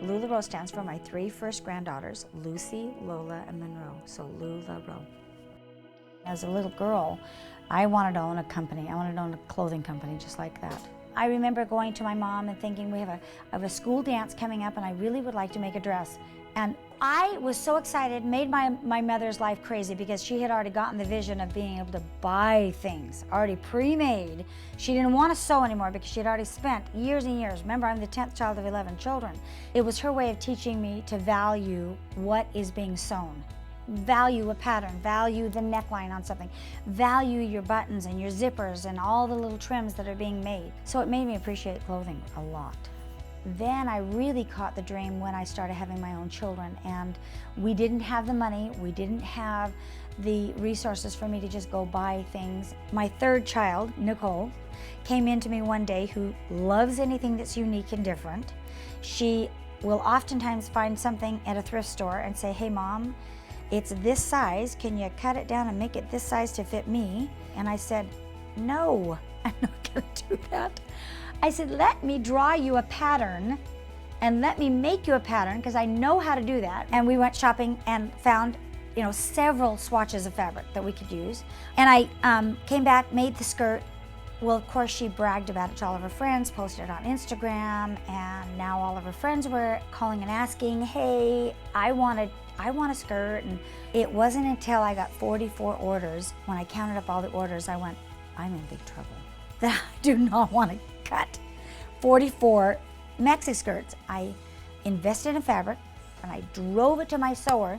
LulaRoe stands for my 3 first granddaughters, Lucy, Lola, and Monroe, so LulaRoe. As a little girl, I wanted to own a company. I wanted to own a clothing company just like that. I remember going to my mom and thinking, we have a school dance coming up and I really would like to make a dress. And I was so excited, made my mother's life crazy because she had already gotten the vision of being able to buy things already pre-made. She didn't want to sew anymore because she had already spent years and years. Remember, I'm the 10th child of 11 children. It was her way of teaching me to value what is being sewn. Value a pattern, value the neckline on something, value your buttons and your zippers and all the little trims that are being made. So it made me appreciate clothing a lot. Then I really caught the dream when I started having my own children, and we didn't have the money, we didn't have the resources for me to just go buy things. My 3rd child, Nicole, came into me one day who loves anything that's unique and different. She will oftentimes find something at a thrift store and say, hey Mom, it's this size, can you cut it down and make it this size to fit me? And I said, no, I'm not gonna do that. I said, let me draw you a pattern and let me make you a pattern because I know how to do that. And we went shopping and found, several swatches of fabric that we could use. And I came back, made the skirt. Well, of course, she bragged about it to all of her friends, posted it on Instagram, and now all of her friends were calling and asking, hey, I want a skirt. And it wasn't until I got 44 orders, when I counted up all the orders, I went, I'm in big trouble. That I do not want to cut 44 maxi skirts. I invested in fabric and I drove it to my sewer,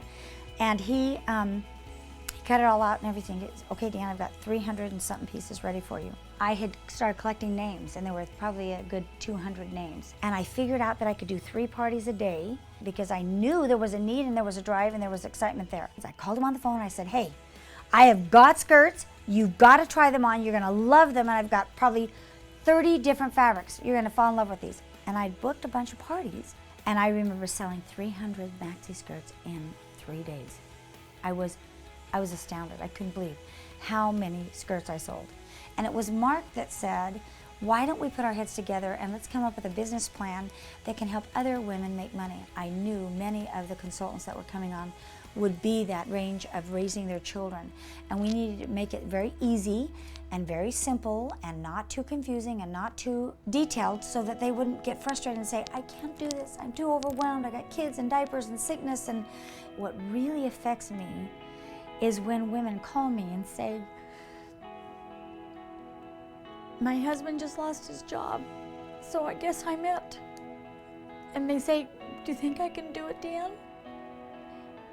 and he cut it all out and everything. It's, okay, DeAnne, I've got 300 and something pieces ready for you. I had started collecting names, and there were probably a good 200 names. And I figured out that I could do 3 parties a day because I knew there was a need and there was a drive and there was excitement there. So I called him on the phone and I said, hey, I have got skirts. You've got to try them on. You're going to love them. And I've got probably 30 different fabrics. You're going to fall in love with these. And I booked a bunch of parties. And I remember selling 300 maxi skirts in 3 days. I was astounded. I couldn't believe how many skirts I sold. And it was Mark that said, why don't we put our heads together and let's come up with a business plan that can help other women make money. I knew many of the consultants that were coming on would be that range of raising their children. And we needed to make it very easy and very simple and not too confusing and not too detailed so that they wouldn't get frustrated and say, I can't do this, I'm too overwhelmed, I got kids and diapers and sickness. And what really affects me is when women call me and say, my husband just lost his job, so I guess I'm it. And they say, do you think I can do it, DeAnne?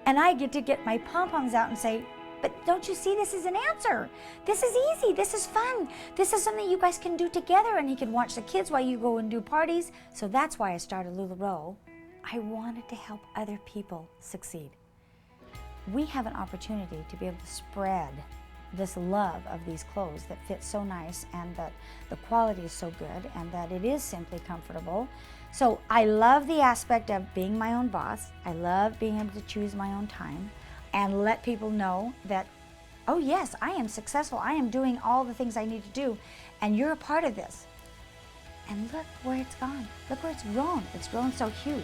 And I get to get my pom-poms out and say, but don't you see this is an answer? This is easy, this is fun. This is something you guys can do together, and he can watch the kids while you go and do parties. So that's why I started LulaRoe. I wanted to help other people succeed. We have an opportunity to be able to spread this love of these clothes that fit so nice and that the quality is so good and that it is simply comfortable. So I love the aspect of being my own boss. I love being able to choose my own time and let people know that, oh yes, I am successful. I am doing all the things I need to do, and you're a part of this. And look where it's gone. Look where it's grown. It's grown so huge.